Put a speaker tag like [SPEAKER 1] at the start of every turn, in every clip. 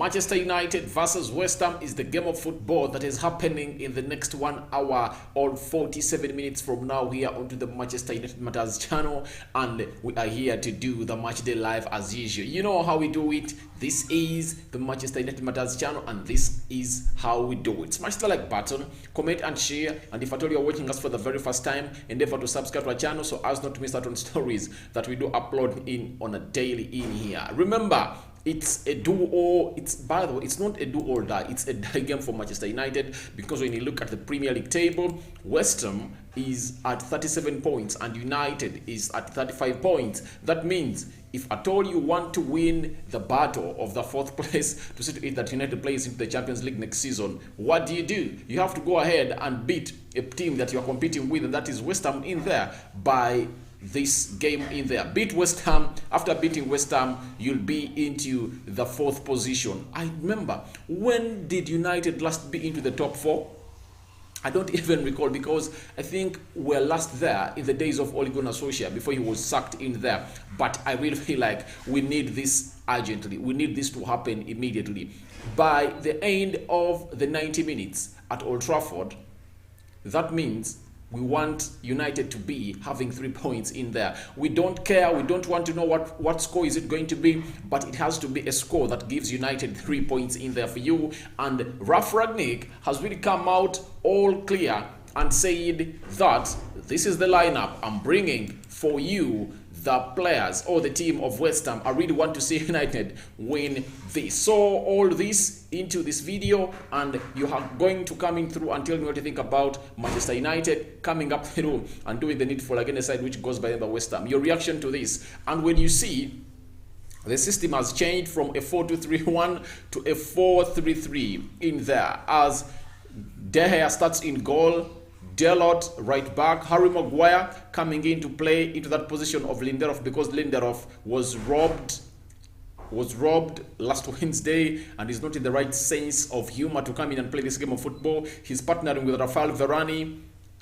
[SPEAKER 1] Manchester United versus West Ham is the game of football that is happening in the next 1 hour or 47 minutes from now here onto the Manchester United Matters channel, and we are here to do the match day live as usual. You know how we do it. This is the Manchester United Matters channel, and this is how we do it. Smash the like button, comment and share, and if at all you're watching us for the very first time, endeavor to subscribe to our channel so as not to miss out on stories that we do upload in on a daily in here. Remember, it's a do-or. By the way, it's not a do-or-die. It's a die game for Manchester United, because when you look at the Premier League table, West Ham is at 37 points and United is at 35 points. That means if at all you want to win the battle of the fourth place to see to it that United plays into the Champions League next season, what do? You have to go ahead and beat a team that you are competing with, and that is West Ham in there by this game in there. Beat West Ham. After beating West Ham, you'll be into the fourth position. I remember, when did United last be into the top four? I don't even recall, because I think we're last there in the days of Ole Gunnar Solskjaer before he was sacked in there. But I really feel like we need this urgently. We need this to happen immediately. By the end of the 90 minutes at Old Trafford, that means we want United to be having 3 points in there. We don't care. We don't want to know what score is it going to be, but it has to be a score that gives United 3 points in there for you. And Ralf Rangnick has really come out all clear and said that this is the lineup I'm bringing for you, the players or the team of West Ham. I really want to see United win this. So all this into this video, and you are going to come in through and tell me what you think about Manchester United coming up through and doing the needful against a side which goes by the West Ham. Your reaction to this, and when you see the system has changed from a 4-2-3-1 to a 4-3-3 in there, as De Gea starts in goal, Delort right back, Harry Maguire coming in to play into that position of Lindelof, because Lindelof was robbed last Wednesday and is not in the right sense of humor to come in and play this game of football. He's partnering with Rafael Varane.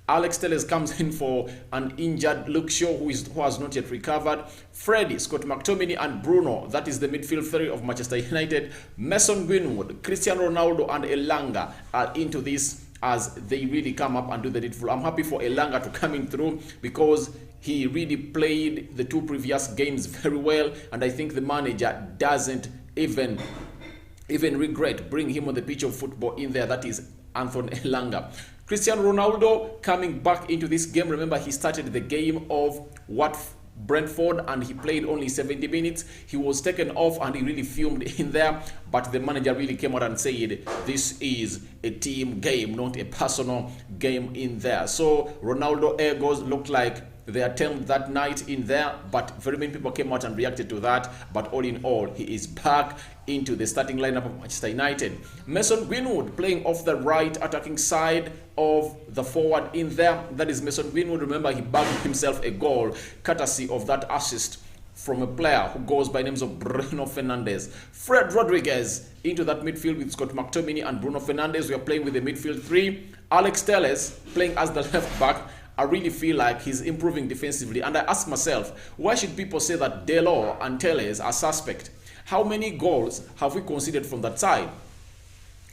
[SPEAKER 1] Alex Telles comes in for an injured Luke Shaw, who has not yet recovered. Freddie, Scott McTominay and Bruno, that is the midfield three of Manchester United. Mason Greenwood, Cristiano Ronaldo and Elanga are into this as they really come up and do the needful. I'm happy for Elanga to come in through, because he really played the two previous games very well, and I think the manager doesn't even regret bringing him on the pitch of football in there. That is Anthony Elanga. Cristiano Ronaldo coming back into this game. Remember, he started the game of Brentford and he played only 70 minutes. He was taken off and he really fumed in there, but the manager really came out and said this is a team game, not a personal game in there. So Ronaldo egos looked like they attempt that night in there, but very many people came out and reacted to that. But all in all, he is back into the starting lineup of Manchester United. Mason Greenwood playing off the right attacking side of the forward in there. That is Mason Greenwood. Remember, he bagged himself a goal courtesy of that assist from a player who goes by names of Bruno Fernandes. Fred Rodriguez into that midfield with Scott McTominay and Bruno Fernandes. We are playing with the midfield three. Alex Telles playing as the left back. I really feel like he's improving defensively, and I ask myself, why should people say that Delort and Telles are suspect? How many goals have we conceded from that side?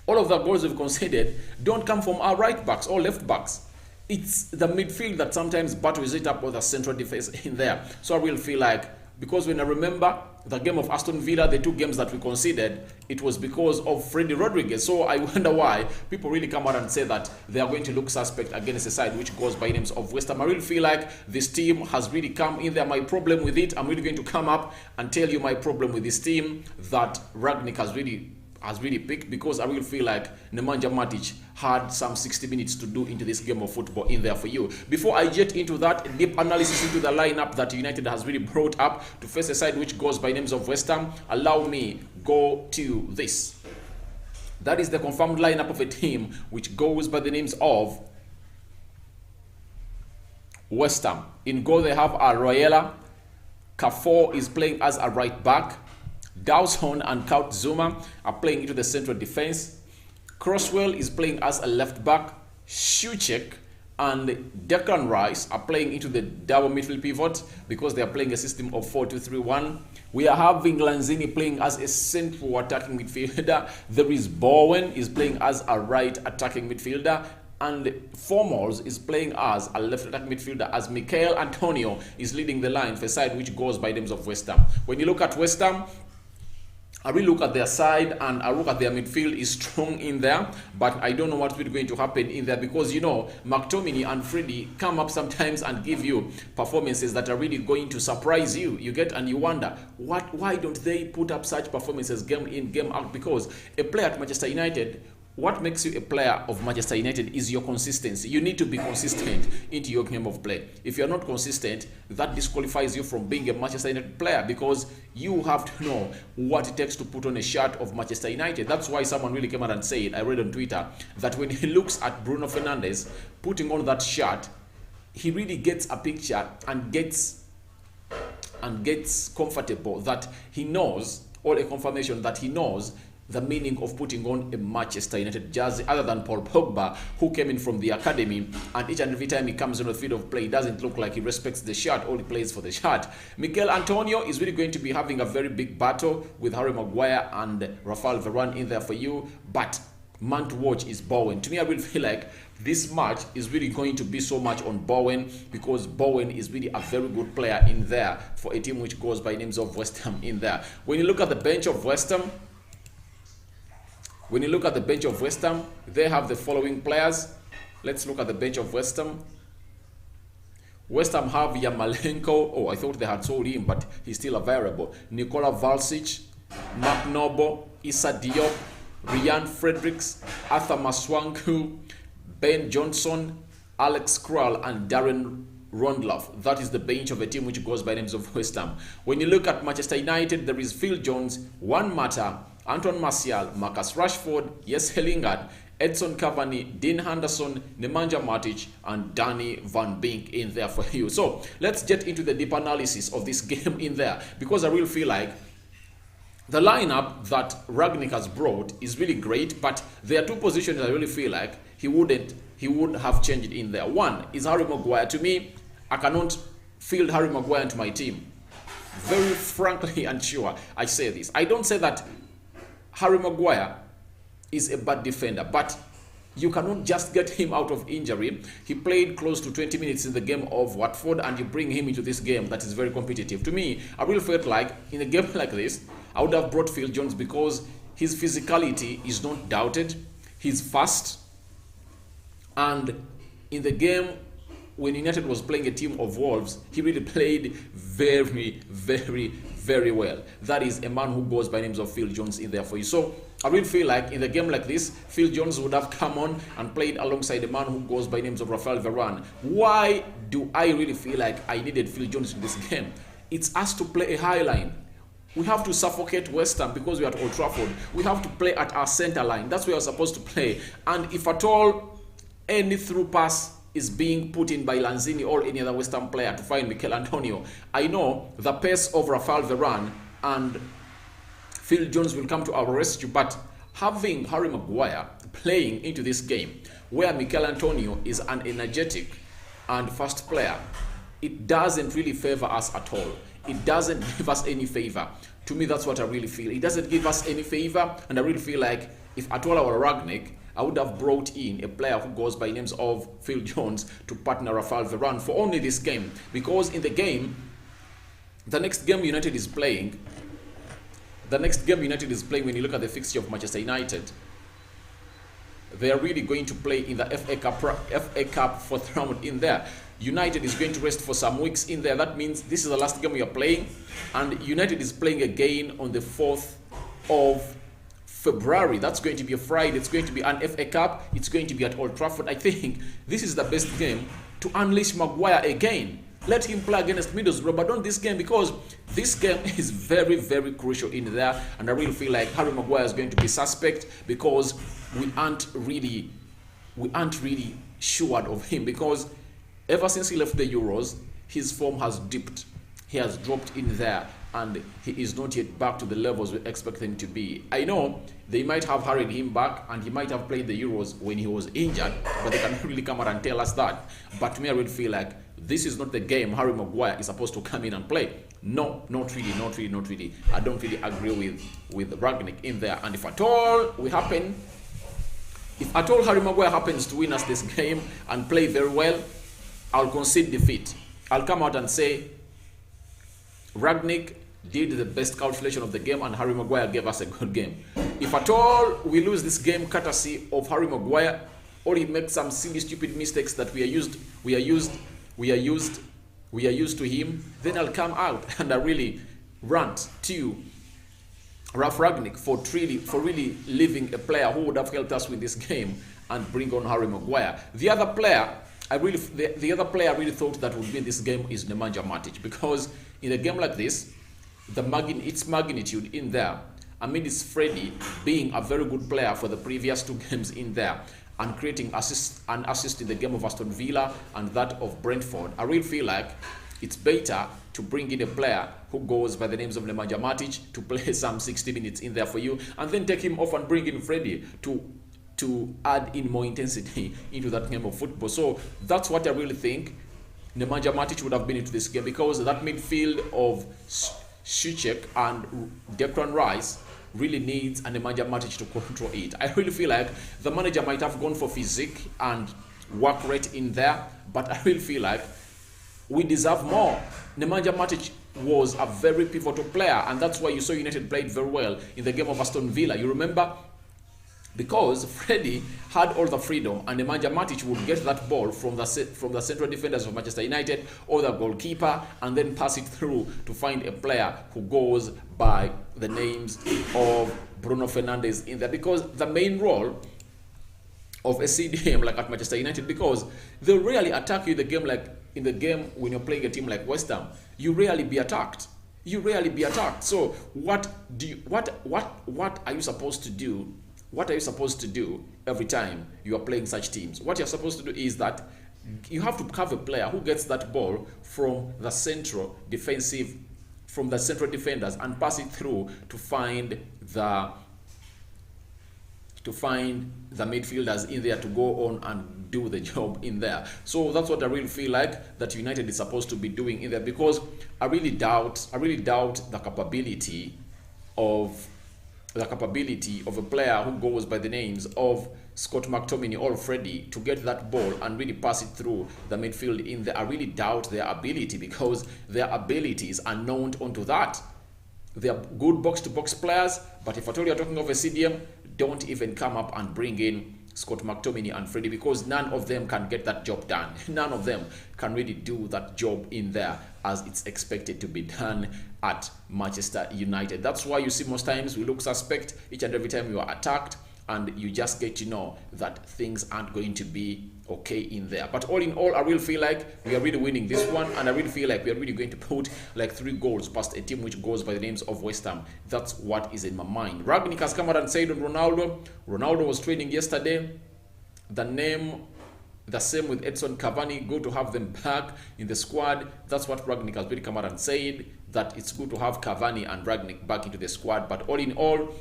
[SPEAKER 1] All of the goals we've conceded don't come from our right backs or left backs. It's the midfield that sometimes battles it up with the central defense in there. So I really feel like, because when I remember the game of Aston Villa, the two games that we conceded, it was because of Freddie Rodriguez. So I wonder why people really come out and say that they are going to look suspect against a side which goes by names of West Ham. I really feel like this team has really come in there. My problem with it, I'm really going to come up and tell you my problem with this team that Rangnick has really picked, because I really feel like Nemanja Matic had some 60 minutes to do into this game of football in there for you. Before I get into that deep analysis into the lineup that United has really brought up to face a side which goes by names of West Ham, allow me go to this. That is the confirmed lineup of a team which goes by the names of West Ham. In goal they have Aroyela. Cafour is playing as a right back. Dawson and Kaut Zuma are playing into the central defense. Crosswell is playing as a left back. Shuchek and Declan Rice are playing into the double midfield pivot because they are playing a system of 4-2-3-1. We are having Lanzini playing as a central attacking midfielder. There is Bowen is playing as a right attacking midfielder. And Formals is playing as a left attacking midfielder, as Mikel Antonio is leading the line for a side which goes by the names of West Ham. When you look at West Ham, I really look at their side and I look at their midfield is strong in there, but I don't know what's really going to happen in there because, you know, McTominay and Freddie come up sometimes and give you performances that are really going to surprise you. You get and you wonder, why don't they put up such performances game in, game out? Because a player at Manchester United, what makes you a player of Manchester United is your consistency. You need to be consistent into your game of play. If you're not consistent, that disqualifies you from being a Manchester United player because you have to know what it takes to put on a shirt of Manchester United. That's why someone really came out and said, I read on Twitter, that when he looks at Bruno Fernandes putting on that shirt, he really gets a picture and gets comfortable that he knows, or a confirmation that he knows the meaning of putting on a Manchester United jersey, other than Paul Pogba, who came in from the academy, and each and every time he comes on the field of play, it doesn't look like he respects the shirt or he plays for the shirt. Mikel Antonio is really going to be having a very big battle with Harry Maguire and Rafael Varane in there for you, but man to watch is Bowen. To me, I really feel like this match is really going to be so much on Bowen because Bowen is really a very good player in there for a team which goes by names of West Ham in there. When you look at the bench of West Ham, they have the following players. Let's look at the bench of West Ham. West Ham have Yarmolenko. Oh, I thought they had sold him, but he's still available. Nikola Valsic, Mark Noble, Issa Diop, Ryan Fredericks, Arthur Maswanku, Ben Johnson, Alex Kral, and Darren Rondloff. That is the bench of a team which goes by names of West Ham. When you look at Manchester United, there is Phil Jones, Juan Mata, Anton Martial, Marcus Rashford, Jesse Lingard, Edson Cavani, Dean Henderson, Nemanja Matic, and Danny Van Beek in there for you. So let's get into the deep analysis of this game in there, because I really feel like the lineup that Rangnick has brought is really great, but there are two positions I really feel like he would have changed in there. One is Harry Maguire. To me, I cannot field Harry Maguire into my team. Very frankly and sure, I say this. I don't say that Harry Maguire is a bad defender, but you cannot just get him out of injury. He played close to 20 minutes in the game of Watford, and you bring him into this game that is very competitive. To me, I really felt like in a game like this, I would have brought Phil Jones because his physicality is not doubted. He's fast. And in the game when United was playing a team of Wolves, he really played very, very, very well. That is a man who goes by names of Phil Jones in there for you. So I really feel like in a game like this, Phil Jones would have come on and played alongside a man who goes by names of Rafael Varane. Why do I really feel like I needed Phil Jones in this game? It's us to play a high line. We have to suffocate West Ham because we're at Old Trafford. We have to play at our center line. That's where we're supposed to play. And if at all any through pass is being put in by Lanzini or any other West Ham player to find Mikel Antonio, I know the pace of Rafael Varane and Phil Jones will come to our rescue, but having Harry Maguire playing into this game where Mikel Antonio is an energetic and fast player, it doesn't really favor us at all. It doesn't give us any favor. To me, that's what I really feel. It doesn't give us any favor, and I really feel like if at all I were Rangnick, I would have brought in a player who goes by names of Phil Jones to partner Rafael Varane for only this game. Because in the game, the next game United is playing, when you look at the fixture of Manchester United, they are really going to play in the FA Cup fourth round in there. United is going to rest for some weeks in there. That means this is the last game we are playing, and United is playing again on the 4th of February. That's going to be a Friday. It's going to be an FA Cup. It's going to be at Old Trafford. I think this is the best game to unleash Maguire again. Let him play against Middlesbrough, but not this game, because this game is very, very crucial in there, and I really feel like Harry Maguire is going to be suspect because we aren't really sure of him, because ever since he left the Euros, his form has dipped. He has dropped in there, and he is not yet back to the levels we expect him to be. I know they might have hurried him back and he might have played the Euros when he was injured, but they cannot really come out and tell us that. But to me, I really feel like this is not the game Harry Maguire is supposed to come in and play. No, not really. I don't really agree with Rangnick in there. And if at all Harry Maguire happens to win us this game and play very well, I'll concede defeat. I'll come out and say Rangnick did the best calculation of the game and Harry Maguire gave us a good game. If at all we lose this game courtesy of Harry Maguire, or he makes some silly stupid mistakes that we are used to him, then I'll come out and I really rant to Ralph Rangnick for really leaving a player who would have helped us win this game and bring on Harry Maguire. The other player I really thought that would win this game is Nemanja Matic, because in a game like this, its magnitude in there, amidst Freddie being a very good player for the previous two games in there and creating an assist in the game of Aston Villa and that of Brentford, I really feel like it's better to bring in a player who goes by the names of Nemanja Matic to play some 60 minutes in there for you, and then take him off and bring in Freddie to add in more intensity into that game of football. So that's what I really think Nemanja Matic would have been into this game, because that midfield of Souček and Declan Rice really needs a Nemanja Matic to control it. I really feel like the manager might have gone for physique and work rate in there, but I really feel like we deserve more. Nemanja Matic was a very pivotal player, and that's why you saw United played very well in the game of Aston Villa. You remember? Because Freddie had all the freedom, and Nemanja Matic would get that ball from the central defenders of Manchester United or the goalkeeper, and then pass it through to find a player who goes by the names of Bruno Fernandes in there. Because the main role of a CDM like at Manchester United, because they rarely attack you in the game when you're playing a team like West Ham, you rarely be attacked. So what are you supposed to do? What are you supposed to do every time you are playing such teams? What you're supposed to do is that you have to have a player who gets that ball from the central defenders and pass it through to find the midfielders in there to go on and do the job in there. So that's what I really feel like that United is supposed to be doing in there, because I really doubt the capability of a player who goes by the names of Scott McTominay or Freddie to get that ball and really pass it through the midfield in there. I really doubt their ability, because their abilities are known onto that. They are good box-to-box players, but if at all you're talking of a CDM, don't even come up and bring in Scott McTominay and Freddie, because none of them can get that job done. None of them can really do that job in there as it's expected to be done at Manchester United. That's why you see most times we look suspect each and every time you are attacked, and you just get to know that things aren't going to be okay in there. But all in all, I really feel like we are really winning this one, and I really feel like we are really going to put like 3 goals past a team which goes by the names of West Ham. That's what is in my mind. Rangnick has come out and said on Ronaldo was training yesterday. The same with Edson Cavani. Good to have them back in the squad. That's what Rangnick has really come out and said, that it's good to have Cavani and Rangnick back into the squad. But all in all,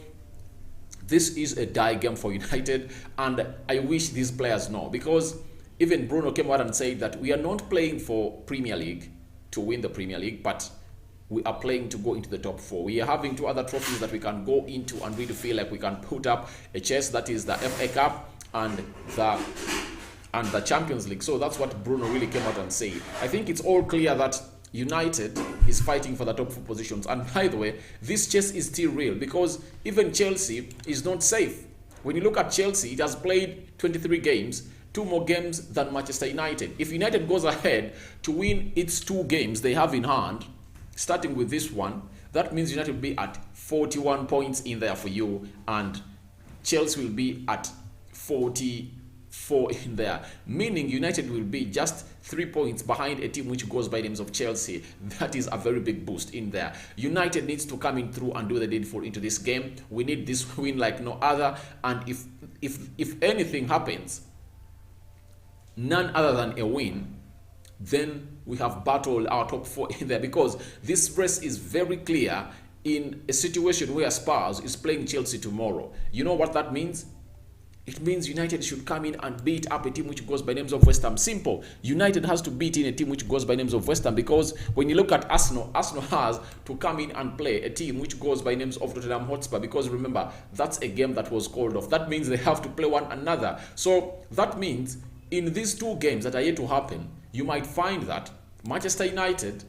[SPEAKER 1] this is a die game for United, and I wish these players know, because even Bruno came out and said that we are not playing for Premier League to win the Premier League, but we are playing to go into the top 4. We are having 2 other trophies that we can go into and really feel like we can put up a chest, that is the FA Cup and the Champions League. So that's what Bruno really came out and said. I think it's all clear that United is fighting for the top 4 positions. And by the way, this chase is still real, because even Chelsea is not safe. When you look at Chelsea, it has played 23 games, 2 more games than Manchester United. If United goes ahead to win its 2 games they have in hand, starting with this one, that means United will be at 41 points in there for you, and Chelsea will be at 44 in there, meaning United will be just 3 points behind a team which goes by the names of Chelsea. That is a very big boost in there. United needs to come in through and do the needful into this game. We need this win like no other, and if anything happens, none other than a win, then we have battled our top 4 in there, because this race is very clear in a situation where Spurs is playing Chelsea tomorrow. You know what that means? It means United should come in and beat up a team which goes by names of West Ham. Simple. United has to beat in a team which goes by names of West Ham, because when you look at Arsenal, Arsenal has to come in and play a team which goes by names of Tottenham Hotspur, because remember, that's a game that was called off. That means they have to play one another. So that means in these 2 games that are yet to happen, you might find that Manchester United,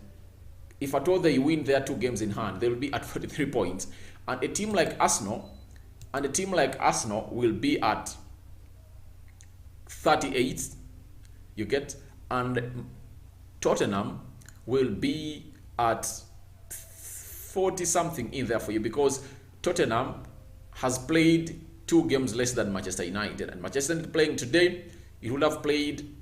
[SPEAKER 1] if at all they win their 2 games in hand, they will be at 43 points. And a team like Arsenal will be at 38, you get, and Tottenham will be at 40 something in there for you, because Tottenham has played 2 games less than Manchester United, and Manchester United playing today, it would have played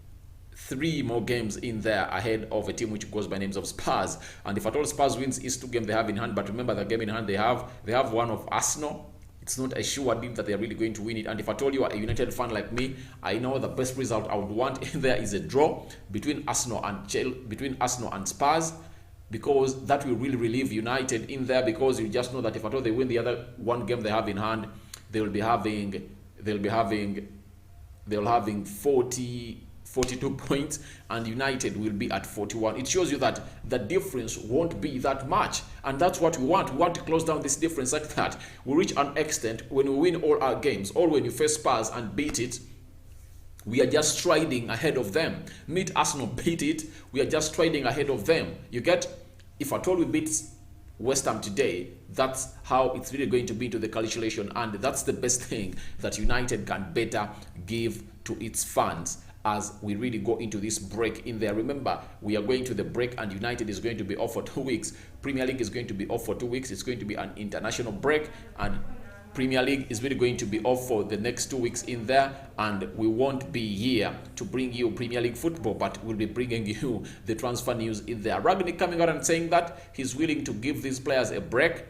[SPEAKER 1] 3 more games in there ahead of a team which goes by names of Spurs. And if at all Spurs wins is 2 games they have in hand, but remember the game in hand they have one of Arsenal. It's not a sure deal that they are really going to win it. And if I told you are a United fan like me, I know the best result I would want in there is a draw between Arsenal and Spurs, because that will really relieve United in there, because you just know that if at all they win the other 1 game they have in hand, they'll having 42 points, and United will be at 41. It shows you that the difference won't be that much, and that's what we want. We want to close down this difference like that. We reach an extent when we win all our games, or when you face Spurs and beat it, we are just striding ahead of them. Meet Arsenal, beat it, we are just striding ahead of them. You get, if at all we beat West Ham today, that's how it's really going to be to the calculation, and that's the best thing that United can better give to its fans as we really go into this break in there. Remember, we are going to the break, and United is going to be off for 2 weeks. Premier League is going to be off for 2 weeks. It's going to be an international break, and Premier League is really going to be off for the next 2 weeks in there, and we won't be here to bring you Premier League football, but we'll be bringing you the transfer news in there. Rokani coming out and saying that he's willing to give these players a break.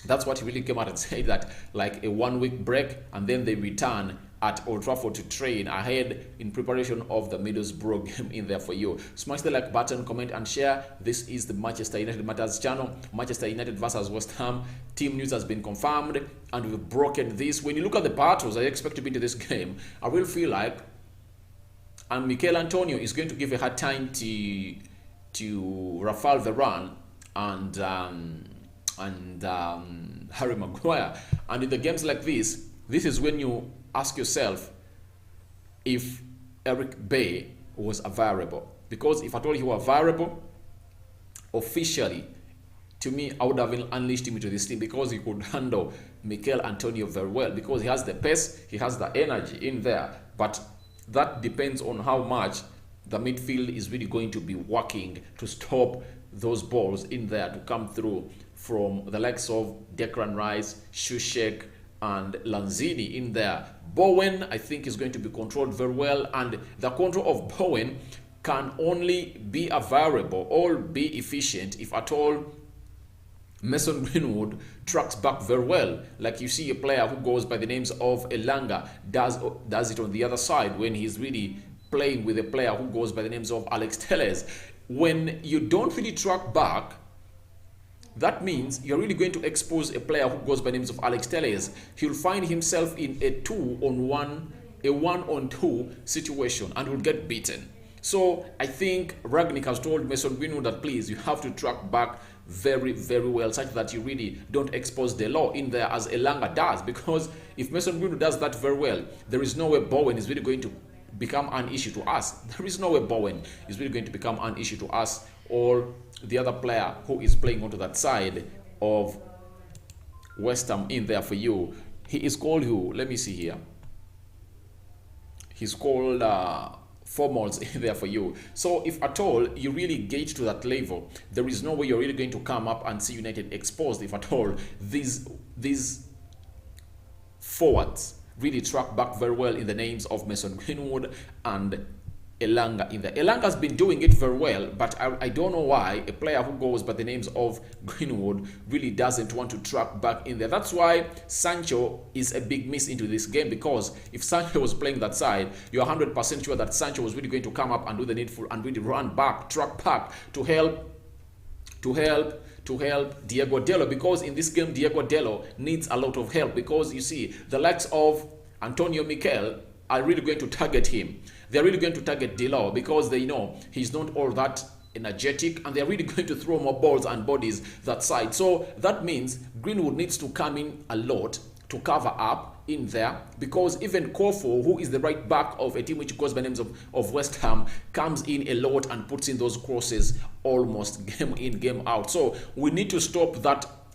[SPEAKER 1] That's what he really came out and said, that like a 1 week break, and then they return at Old Trafford to train ahead in preparation of the Middlesbrough game in there for you. Smash the like button, comment and share. This is the Manchester United Matters channel. Manchester United versus West Ham. Team news has been confirmed, and we've broken this. When you look at the battles I expect to be into this game, I will feel like Mikel Antonio is going to give a hard time to Rafael Varane and Harry Maguire. And in the games like this is when you ask yourself if Eric Bay was a variable. Because if at all he were a variable, officially, to me, I would have unleashed him into this team, because he could handle Mikel Antonio very well, because he has the pace, he has the energy in there. But that depends on how much the midfield is really going to be working to stop those balls in there to come through from the likes of Declan Rice, Shusek, and Lanzini in there. Bowen, I think, is going to be controlled very well, and the control of Bowen can only be a variable or be efficient if at all Mason Greenwood tracks back very well. Like you see a player who goes by the names of Elanga does it on the other side when he's really playing with a player who goes by the names of Alex Telles. When you don't really track back, that means you're really going to expose a player who goes by the names of Alex Telles. He'll find himself in a 2-on-1, a 1-on-2 situation, and will get beaten. So I think Ragnick has told Mason Greenwood that please, you have to track back very, very well, such that you really don't expose the law in there as Elanga does. Because if Mason Greenwood does that very well, there is no way Bowen is really going to become an issue to us. There is no way Bowen is really going to become an issue to us, or the other player who is playing onto that side of West Ham in there for you. He is called who? Let me see here. He's called Formals in there for you. So if at all you really gauge to that level, there is no way you're really going to come up and see United exposed if at all these forwards really track back very well in the names of Mason Greenwood and Elanga in there. Elanga has been doing it very well, but I don't know why a player who goes by the names of Greenwood really doesn't want to track back in there. That's why Sancho is a big miss into this game, because if Sancho was playing that side, you're 100% sure that Sancho was really going to come up and do the needful and really run back, track back to help Diego Dello, because in this game Diego Dello needs a lot of help, because you see the likes of Antonio Mikel are really going to target him. They're really going to target Dello because they know he's not all that energetic, and they're really going to throw more balls and bodies that side. So that means Greenwood needs to come in a lot to cover up in there, because even Kofo, who is the right back of a team which goes by names of West Ham, comes in a lot and puts in those crosses almost game in, game out. So we need to stop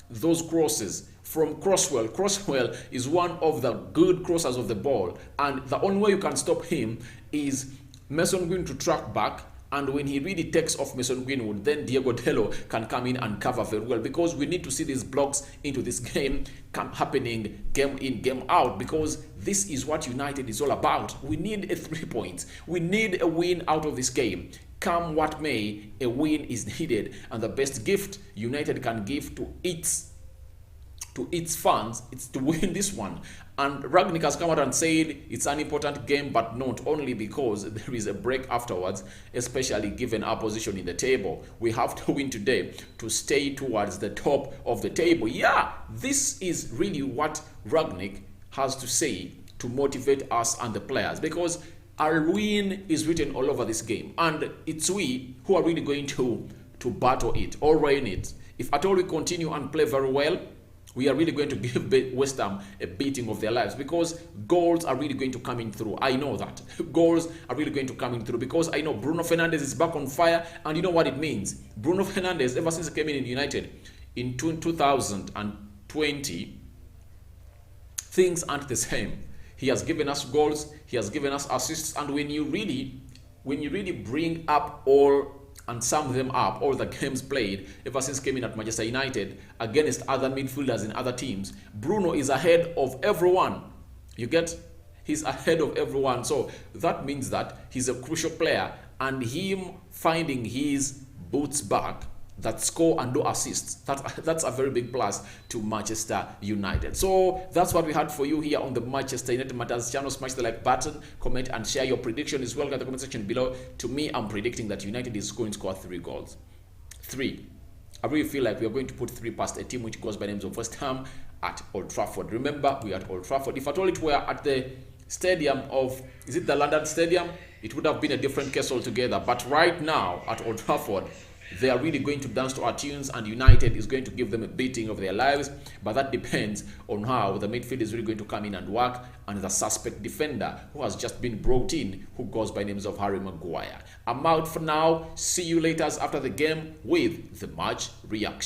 [SPEAKER 1] those crosses from Crosswell. Crosswell is one of the good crossers of the ball, and the only way you can stop him is Mason Greenwood to track back, and when he really takes off Mason Greenwood, then Diego Dello can come in and cover very well, because we need to see these blocks into this game happening game in, game out, because this is what United is all about. We need a 3 points. We need a win out of this game. Come what may, a win is needed, and the best gift United can give to its fans, it's to win this one. And Ragnick has come out and said it's an important game, but not only because there is a break afterwards, especially given our position in the table. We have to win today to stay towards the top of the table. Yeah, this is really what Ragnick has to say to motivate us and the players, because our win is written all over this game, and it's we who are really going to battle it or win it. If at all we continue and play very well, we are really going to give West Ham a beating of their lives, because goals are really going to come in through. I know that. Goals are really going to come in through, because I know Bruno Fernandes is back on fire, and you know what it means. Bruno Fernandes, ever since he came in United in 2020, things aren't the same. He has given us goals, he has given us assists, and when you really bring up all and sum them up, all the games played ever since came in at Manchester United against other midfielders in other teams, Bruno is ahead of everyone. You get? He's ahead of everyone. So that means that he's a crucial player, and him finding his boots back that score and do assists, that's a very big plus to Manchester United. So that's what we had for you here on the Manchester United Matters channel. Smash the like button, comment and share your prediction as well in the comment section below. To me, I'm predicting that United is going to score 3 goals. 3. I really feel like we are going to put 3 past a team which goes by names of West Ham at Old Trafford. Remember, we are at Old Trafford. If at all it were at the stadium of, is it the London Stadium, it would have been a different case altogether. But right now at Old Trafford, they are really going to dance to our tunes, and United is going to give them a beating of their lives. But that depends on how the midfield is really going to come in and work, and the suspect defender who has just been brought in, who goes by names of Harry Maguire. I'm out for now. See you later after the game with the match reaction.